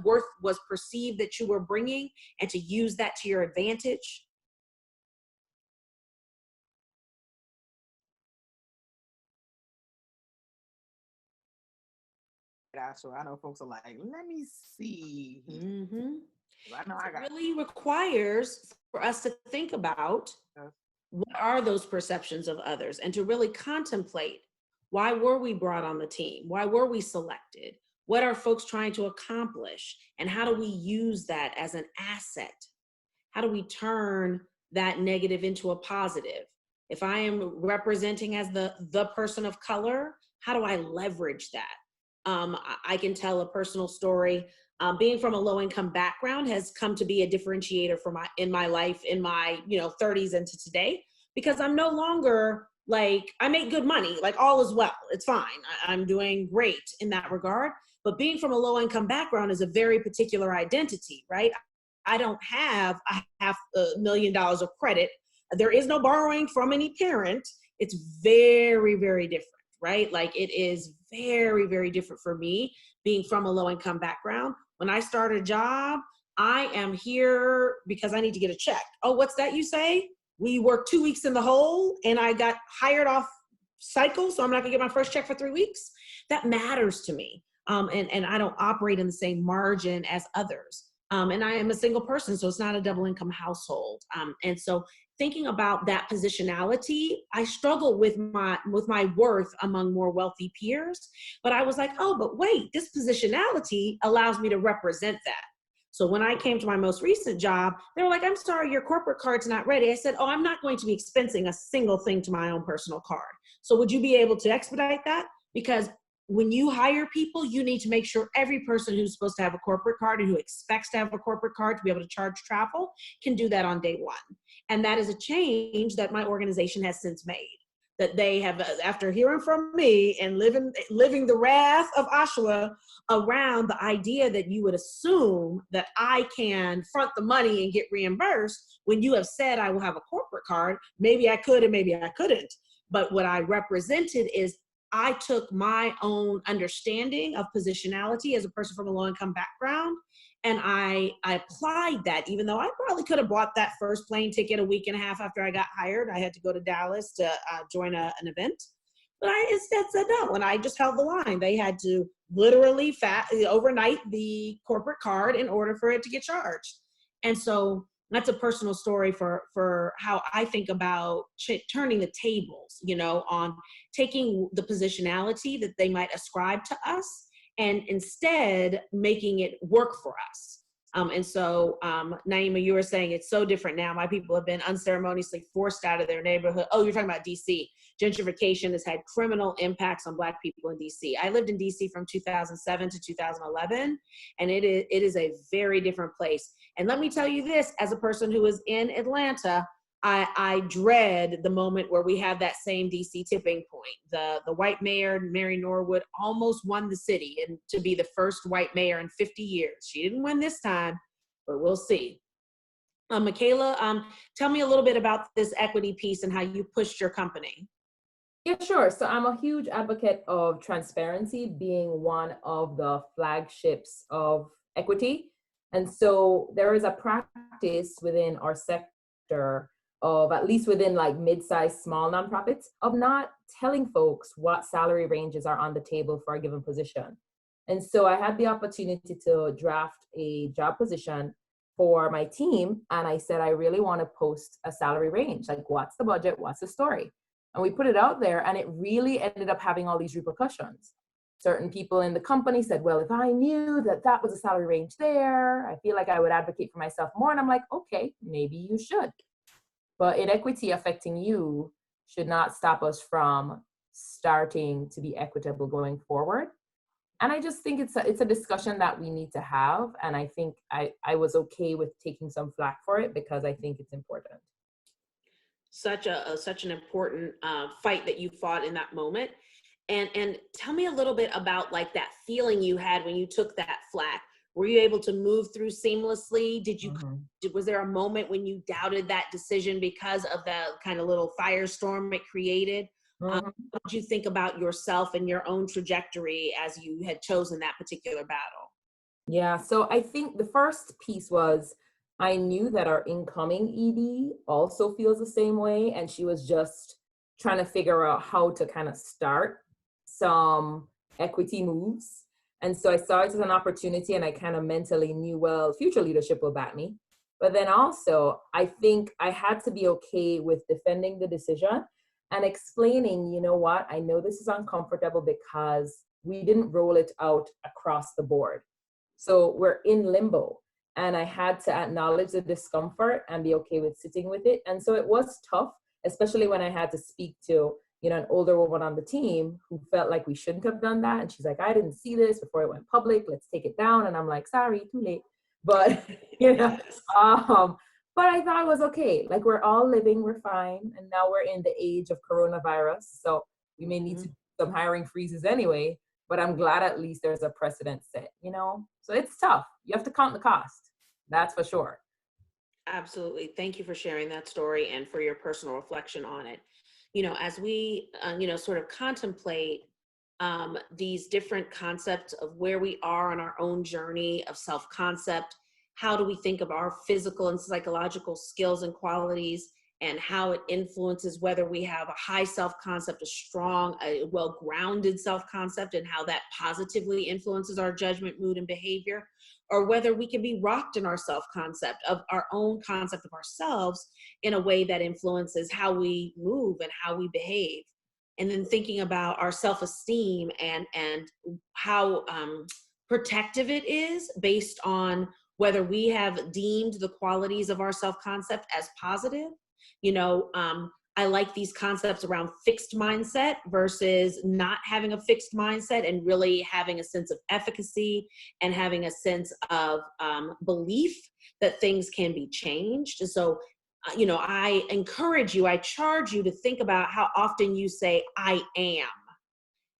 worth was perceived that you were bringing, and to use that to your advantage? So I know folks are like, let me see. Mm-hmm. I know it really requires for us to think about what are those perceptions of others, and to really contemplate, why were we brought on the team? Why were we selected? What are folks trying to accomplish? And how do we use that as an asset? How do we turn that negative into a positive? If I am representing as the person of color, how do I leverage that? I can tell a personal story. Being from a low-income background has come to be a differentiator in my life, in my 30s into today, because I'm no longer like, I make good money, like all is well, it's fine. I'm doing great in that regard. But being from a low-income background is a very particular identity, right? I don't have $500,000 of credit. There is no borrowing from any parent. It's very, very different. Right? Like, it is very, very different for me being from a low-income background. When I start a job, I am here because I need to get a check. Oh, what's that you say? We worked 2 weeks in the hole and I got hired off cycle, so I'm not gonna get my first check for 3 weeks. That matters to me. And I don't operate in the same margin as others. And I am a single person, so it's not a double income household. And so thinking about that positionality, I struggle with my worth among more wealthy peers, but I was like, oh, but wait, this positionality allows me to represent that. So when I came to my most recent job, they were like, I'm sorry, your corporate card's not ready. I said, oh, I'm not going to be expensing a single thing to my own personal card. So would you be able to expedite that? Because when you hire people, you need to make sure every person who's supposed to have a corporate card and who expects to have a corporate card to be able to charge travel can do that on day one. And that is a change that my organization has since made. That they have, after hearing from me and living the wrath of Ajuah around the idea that you would assume that I can front the money and get reimbursed when you have said I will have a corporate card. Maybe I could and maybe I couldn't. But what I represented is I took my own understanding of positionality as a person from a low-income background, and I applied that, even though I probably could have bought that first plane ticket a week and a half after I got hired. I had to go to Dallas to join an event. But I instead said no, and I just held the line. They had to literally overnight the corporate card in order for it to get charged. And so that's a personal story for how I think about turning the tables, you know, on taking the positionality that they might ascribe to us and instead making it work for us. And so, Naima, you were saying it's so different now. My people have been unceremoniously forced out of their neighborhood. Oh, you're talking about DC. Gentrification has had criminal impacts on Black people in DC. I lived in DC from 2007 to 2011, and it is a very different place. And let me tell you this, as a person who is in Atlanta, I dread the moment where we have that same DC tipping point. The white mayor, Mary Norwood, almost won the city and to be the first white mayor in 50 years. She didn't win this time, but we'll see. Michaela, tell me a little bit about this equity piece and how you pushed your company. Yeah, sure. So I'm a huge advocate of transparency being one of the flagships of equity. And so there is a practice within our sector of, at least within like mid-sized small nonprofits, of not telling folks what salary ranges are on the table for a given position. And so I had the opportunity to draft a job position for my team. And I said, I really want to post a salary range. Like, what's the budget? What's the story? And we put it out there, and it really ended up having all these repercussions. Certain people in the company said, well, if I knew that that was a salary range there, I feel like I would advocate for myself more. And I'm like, okay, maybe you should. But inequity affecting you should not stop us from starting to be equitable going forward. And I just think it's a discussion that we need to have. And I think I was okay with taking some flack for it because I think it's important. Such an important fight that you fought in that moment. And tell me a little bit about like that feeling you had when you took that flack. Were you able to move through seamlessly? Was there a moment when you doubted that decision because of the kind of little firestorm it created? What did you think about yourself and your own trajectory as you had chosen that particular battle? Yeah, so I think the first piece was I knew that our incoming ED also feels the same way, and she was just trying to figure out how to kind of start some equity moves. And so I saw it as an opportunity, and I kind of mentally knew, well, future leadership will back me. But then also, I think I had to be okay with defending the decision and explaining, you know what, I know this is uncomfortable because we didn't roll it out across the board. So we're in limbo. And I had to acknowledge the discomfort and be okay with sitting with it. And so it was tough, especially when I had to speak to, you know, an older woman on the team who felt like we shouldn't have done that. And she's like, I didn't see this before it went public. Let's take it down. And I'm like, sorry, too late. But, you know, but I thought it was okay. Like, we're all living, we're fine. And now we're in the age of coronavirus. So we may need to do some hiring freezes anyway. But I'm glad at least there's a precedent set, you know? So it's tough. You have to count the cost. That's for sure. Absolutely. Thank you for sharing that story and for your personal reflection on it. You know, as we, sort of contemplate these different concepts of where we are on our own journey of self-concept, how do we think of our physical and psychological skills and qualities, and how it influences whether we have a high self-concept, a strong, a well-grounded self-concept, and how that positively influences our judgment, mood, and behavior, or whether we can be rocked in our self-concept of our own concept of ourselves in a way that influences how we move and how we behave. And then thinking about our self-esteem and how protective it is based on whether we have deemed the qualities of our self-concept as positive. You know, I like these concepts around fixed mindset versus not having a fixed mindset and really having a sense of efficacy and having a sense of belief that things can be changed. And so, I encourage you, I charge you to think about how often you say, I am.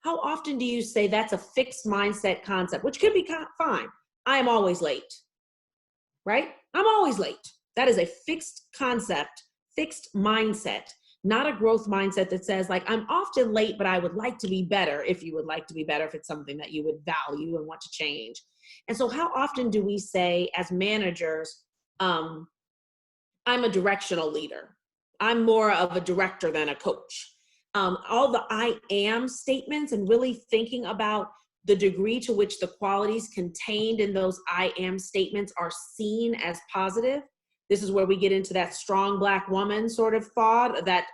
How often do you say that's a fixed mindset concept, which could be fine. I am always late, right? I'm always late. That is a fixed concept, fixed mindset not a growth mindset that says like, I'm often late, but I would like to be better. If you would like to be better, if it's something that you would value and want to change. And so how often do we say as managers, I'm a directional leader. I'm more of a director than a coach. All the I am statements and really thinking about the degree to which the qualities contained in those I am statements are seen as positive. This is where we get into that strong Black woman sort of thought, that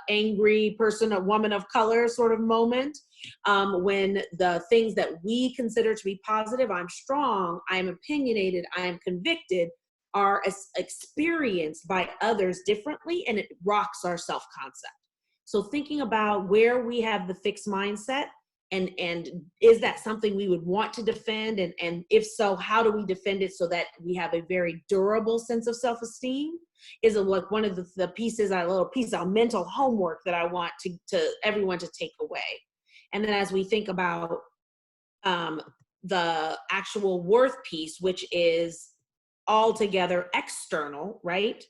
angry person, a woman of color sort of moment, when the things that we consider to be positive, I'm strong, I am opinionated, I am convicted, are experienced by others differently, and it rocks our self-concept. So thinking about where we have the fixed mindset, and is that something we would want to defend? And if so, how do we defend it so that we have a very durable sense of self-esteem? Is like one of the pieces, a little piece of mental homework that I want to everyone to take away. And then as we think about the actual worth piece, which is altogether external, right?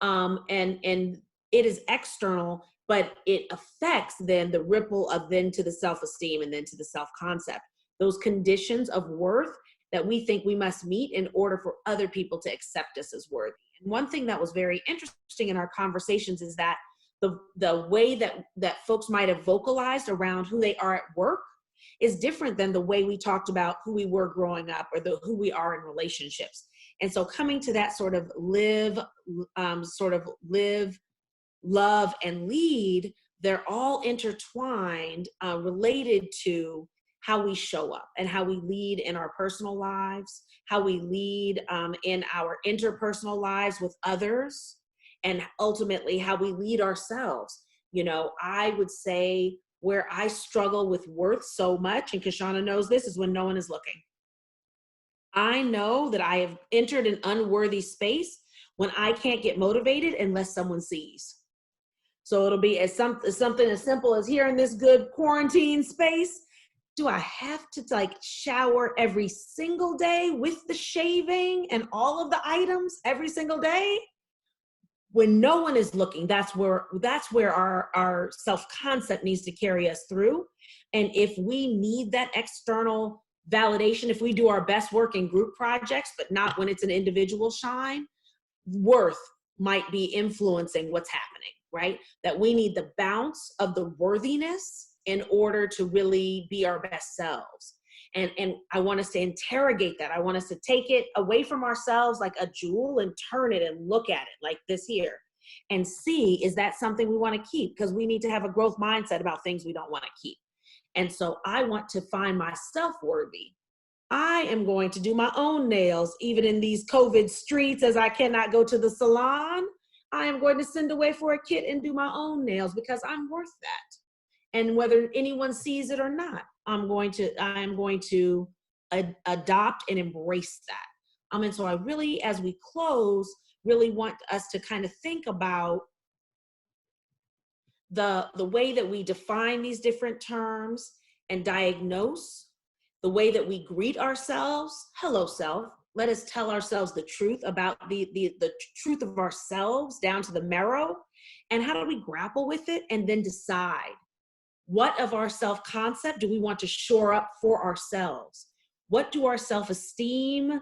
And it is external, but it affects then the ripple of then to the self-esteem and then to the self-concept. Those conditions of worth that we think we must meet in order for other people to accept us as worthy. And one thing that was very interesting in our conversations is that the way that folks might have vocalized around who they are at work is different than the way we talked about who we were growing up or who we are in relationships. And so coming to that sort of live, love, and lead, they're all intertwined, related to how we show up and how we lead in our personal lives, how we lead in our interpersonal lives with others, and ultimately how we lead ourselves. You know, I would say where I struggle with worth so much, and Kashana knows this, is when no one is looking. I know that I have entered an unworthy space when I can't get motivated unless someone sees. So it'll be something as simple as here in this good quarantine space, do I have to like shower every single day with the shaving and all of the items every single day? When no one is looking, that's where our self-concept needs to carry us through. And if we need that external validation, if we do our best work in group projects, but not when it's an individual shine, worth might be influencing what's happening, right? That we need the bounce of the worthiness in order to really be our best selves. And I want us to interrogate that. I want us to take it away from ourselves like a jewel and turn it and look at it like this here and see, is that something we want to keep? Because we need to have a growth mindset about things we don't want to keep. And so I want to find myself worthy. I am going to do my own nails, even in these COVID streets, as I cannot go to the salon. I am going to send away for a kit and do my own nails because I'm worth that. And whether anyone sees it or not, I am going to adopt and embrace that. And so I really, as we close, really want us to kind of think about the way that we define these different terms and diagnose, the way that we greet ourselves. Hello, self. Let us tell ourselves the truth about the truth of ourselves down to the marrow. And how do we grapple with it and then decide what of our self-concept do we want to shore up for ourselves? What does our self-esteem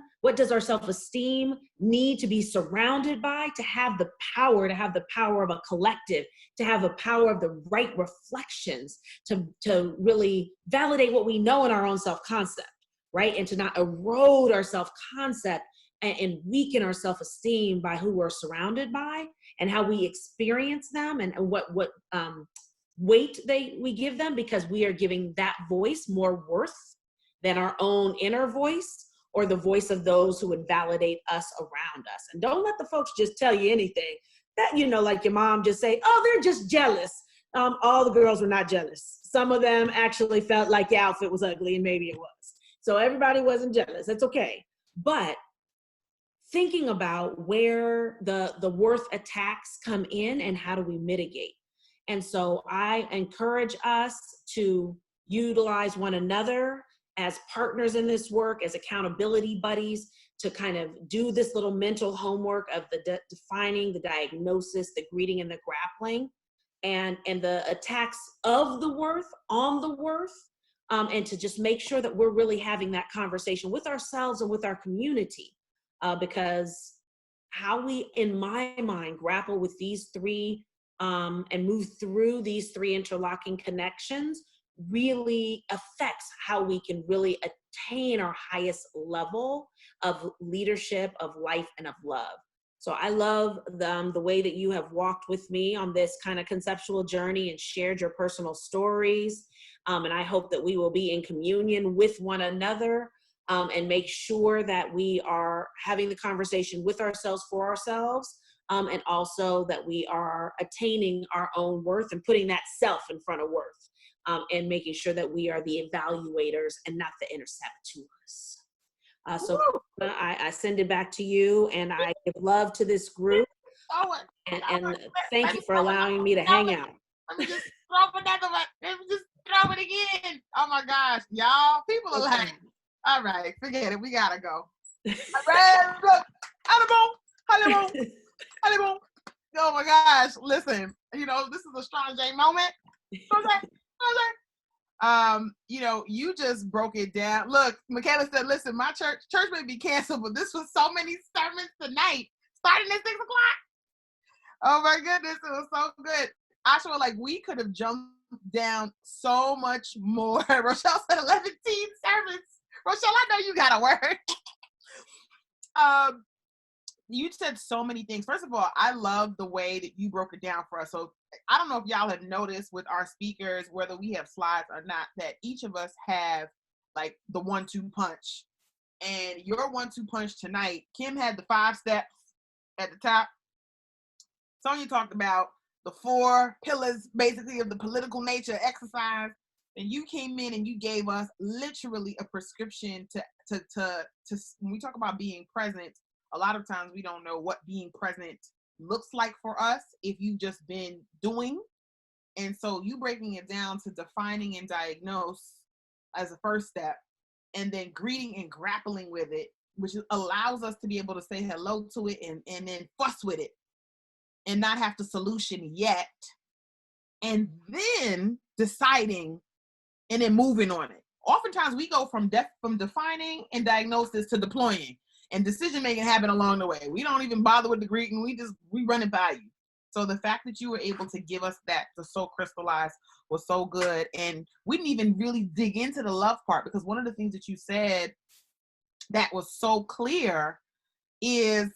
need to be surrounded by to have the power of a collective, to have the power of the right reflections, to really validate what we know in our own self-concept, right? And to not erode our self-concept and weaken our self-esteem by who we're surrounded by and how we experience them and what weight we give them, because we are giving that voice more worth than our own inner voice or the voice of those who would validate us around us. And don't let the folks just tell you anything that, you know, like your mom just say, oh, they're just jealous. All the girls were not jealous. Some of them actually felt like your outfit was ugly, and maybe it was. So everybody wasn't jealous. That's okay. But thinking about where the worth attacks come in and how do we mitigate. And so I encourage us to utilize one another as partners in this work, as accountability buddies, to kind of do this little mental homework of the defining, the diagnosis, the greeting, and the grappling, and the attacks of the worth on the worth, and to just make sure that we're really having that conversation with ourselves and with our community, because how we, in my mind, grapple with these three and move through these three interlocking connections really affects how we can really attain our highest level of leadership, of life, and of love. So I love the way that you have walked with me on this kind of conceptual journey and shared your personal stories. And I hope that we will be in communion with one another, and make sure that we are having the conversation with ourselves, for ourselves, and also that we are attaining our own worth and putting that self in front of worth, and making sure that we are the evaluators and not the interceptors. So I send it back to you, and I give love to this group, and thank you for allowing me to hang out. Let me just throw another one. Let me just throw it again. Oh my gosh, y'all, people are like, all right, forget it. We gotta go. Oh my gosh, listen, this is a strong J moment. You just broke it down. Look, Michaela said, listen, my church may be canceled, but this was so many sermons tonight, starting at 6 o'clock. Oh my goodness, it was so good. Ajuah, like, we could have jumped down so much more. Rochelle said 11 sermons. Rochelle, I know you got a word. You said so many things. First of all, I love the way that you broke it down for us. So I don't know if y'all have noticed with our speakers, whether we have slides or not, that each of us have like the 1-2 punch. And your 1-2 punch tonight, Kim had the 5 steps at the top. Sonia talked about the 4 pillars, basically, of the political nature exercise. And you came in and you gave us literally a prescription to when we talk about being present. A lot of times we don't know what being present looks like for us if you've just been doing. And so you breaking it down to defining and diagnose as a first step, and then greeting and grappling with it, which allows us to be able to say hello to it and then fuss with it and not have the solution yet. And then deciding and then moving on it. Oftentimes we go from defining and diagnosis to deploying, and decision making happen along the way. We don't even bother with the greeting. We run it by you. So the fact that you were able to give us that to so crystallize was so good. And we didn't even really dig into the love part, because one of the things that you said that was so clear is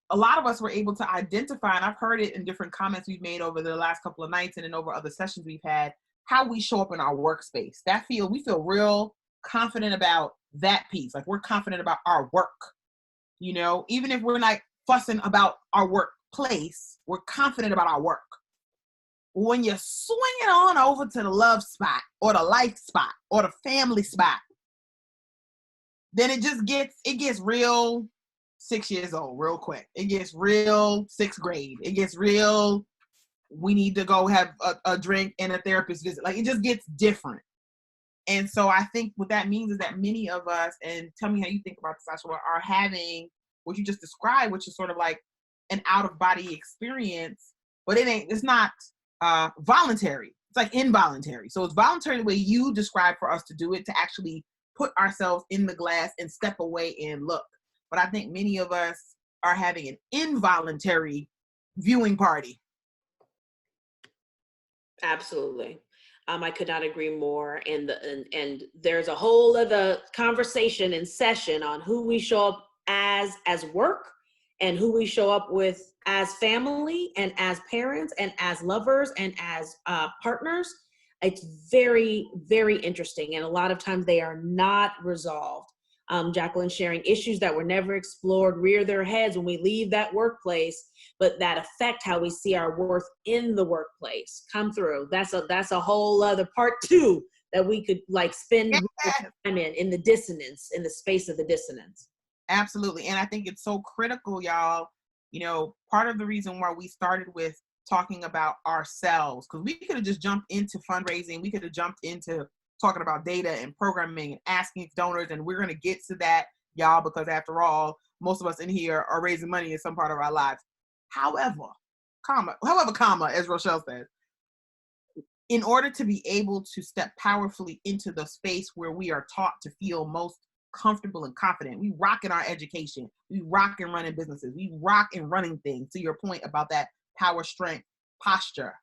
a lot of us were able to identify, and I've heard it in different comments we've made over the last couple of nights and then over other sessions we've had, how we show up in our workspace. We feel real confident about that piece. Like, we're confident about our work. Even if we're not fussing about our workplace, we're confident about our work. When you swing it on over to the love spot or the life spot or the family spot, then it gets real 6 years old real quick. It gets real 6th grade. It gets real, we need to go have a drink and a therapist visit. Like, it just gets different. And so I think what that means is that many of us, and tell me how you think about this, Ajuah, are having what you just described, which is sort of like an out-of-body experience, but it's not voluntary. It's like involuntary. So it's voluntary the way you describe for us to do it, to actually put ourselves in the glass and step away and look. But I think many of us are having an involuntary viewing party. Absolutely. I could not agree more. And there's a whole other conversation and session on who we show up as work, and who we show up with as family and as parents and as lovers and as partners. It's very, very interesting. And a lot of times they are not resolved. Jacqueline sharing issues that were never explored rear their heads when we leave that workplace, but that affect how we see our worth in the workplace come through. That's a whole other part 2 that we could spend time in the dissonance, in the space of the dissonance. Absolutely. And I think it's so critical, y'all. Part of the reason why we started with talking about ourselves, because we could have just jumped into fundraising. We could have jumped into talking about data and programming and asking donors. And we're going to get to that, y'all, because after all, most of us in here are raising money in some part of our lives. However, as Rochelle says, in order to be able to step powerfully into the space where we are taught to feel most comfortable and confident, we rock in our education, we rock in running businesses, we rock in running things, to your point about that power, strength, posture.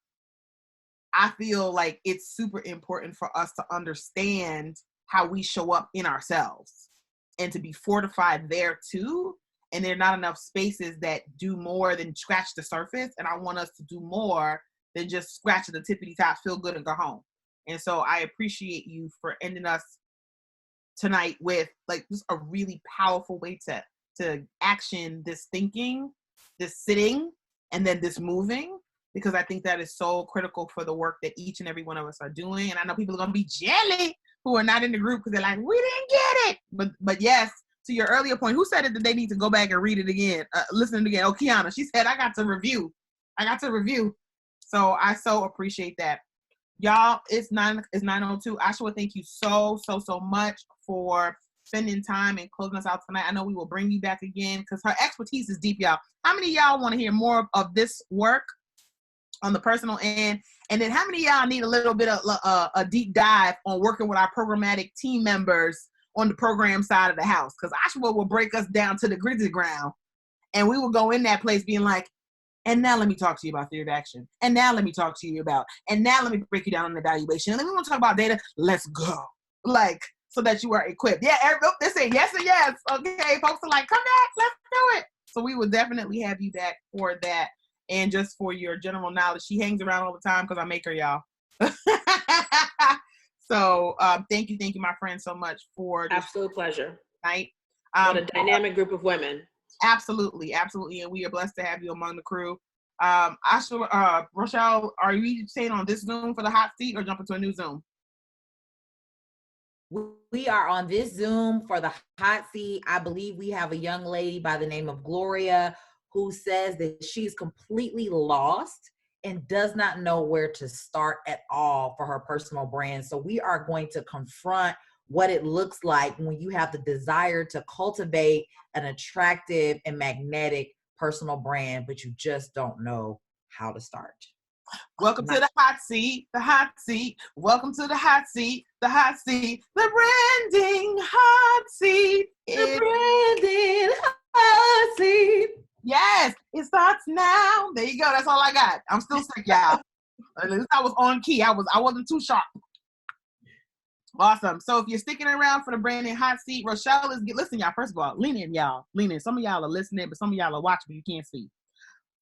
I feel like it's super important for us to understand how we show up in ourselves and to be fortified there too. And there are not enough spaces that do more than scratch the surface. And I want us to do more than just scratch the tippity top, feel good, and go home. And so I appreciate you for ending us tonight with like just a really powerful way to action this thinking, this sitting, and then this moving, because I think that is so critical for the work that each and every one of us are doing. And I know people are going to be jelly who are not in the group because they're like, we didn't get it. But yes, to your earlier point, who said it that they need to go back and read it again, listen to it again? Oh, Kiana, she said, I got to review. So I so appreciate that. Y'all, it's 9:02. Ajuah, thank you so much for spending time and closing us out tonight. I know we will bring you back again because her expertise is deep, y'all. How many of y'all want to hear more of this work on the personal end? And then how many of y'all need a little bit of a deep dive on working with our programmatic team members on the program side of the house? Because Ajuah will break us down to the gritty ground, and we will go in that place being like, and now let me talk to you about theory of action. And now let me talk to you about, and now let me break you down on the evaluation. And then we want to talk about data. Let's go. Like, so that you are equipped. Yeah, they're saying yes and yes. Okay, folks are like, come back, let's do it. So we will definitely have you back for that. And just for your general knowledge, she hangs around all the time because I make her, y'all. So thank you, my friend, so much for this absolute pleasure. Night. What a dynamic group of women. Absolutely. And we are blessed to have you among the crew. Ajuah, Rochelle, are you staying on this Zoom for the hot seat or jumping to a new Zoom? We are on this Zoom for the hot seat. I believe we have a young lady by the name of Gloria who says that she's completely lost and does not know where to start at all for her personal brand. So we are going to confront what it looks like when you have the desire to cultivate an attractive and magnetic personal brand, but you just don't know how to start. Welcome to the hot seat, Welcome to the hot seat, the branding hot seat. The branding hot seat. Yes, it starts now. There you go. That's all I got. I'm still sick, y'all. At least I was on key. I wasn't too sharp. Awesome. So if you're sticking around for the branding hot seat, Rochelle is, listen, y'all, first of all, lean in, y'all. Lean in. Some of y'all are listening, but some of y'all are watching, but you can't see.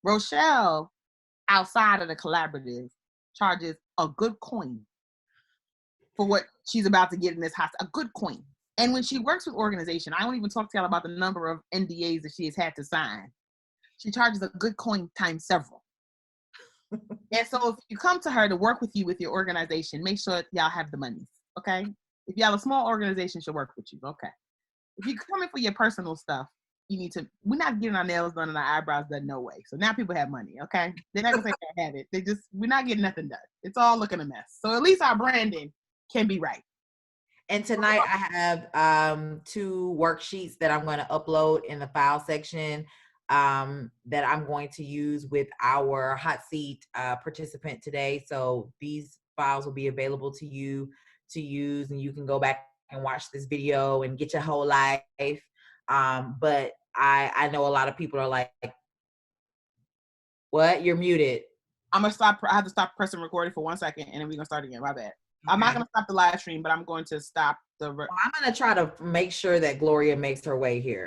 Rochelle, outside of the collaborative, charges a good coin for what she's about to get in this hot seat. A good coin. And when she works with organization, I won't even talk to y'all about the number of NDAs that she has had to sign. She charges a good coin times several. And so if you come to her to work with you with your organization, make sure y'all have the money. Okay? If y'all a small organization, she'll work with you. Okay. If you come in for your personal stuff, you need to, we're not getting our nails done and our eyebrows done, no way. So now people have money, okay? They're not gonna say they have it. We're not getting nothing done. It's all looking a mess. So at least our branding can be right. And tonight I have 2 worksheets that I'm going to upload in the file section that I'm going to use with our hot seat participant today. So these files will be available to you to use, and you can go back and watch this video and get your whole life. But I know a lot of people are like, what? You're muted. I have to stop pressing recording for 1 second, and then we're going to start again. My bad. Okay. I'm not going to stop the live stream, but I'm going to stop the... I'm going to try to make sure that Gloria makes her way here.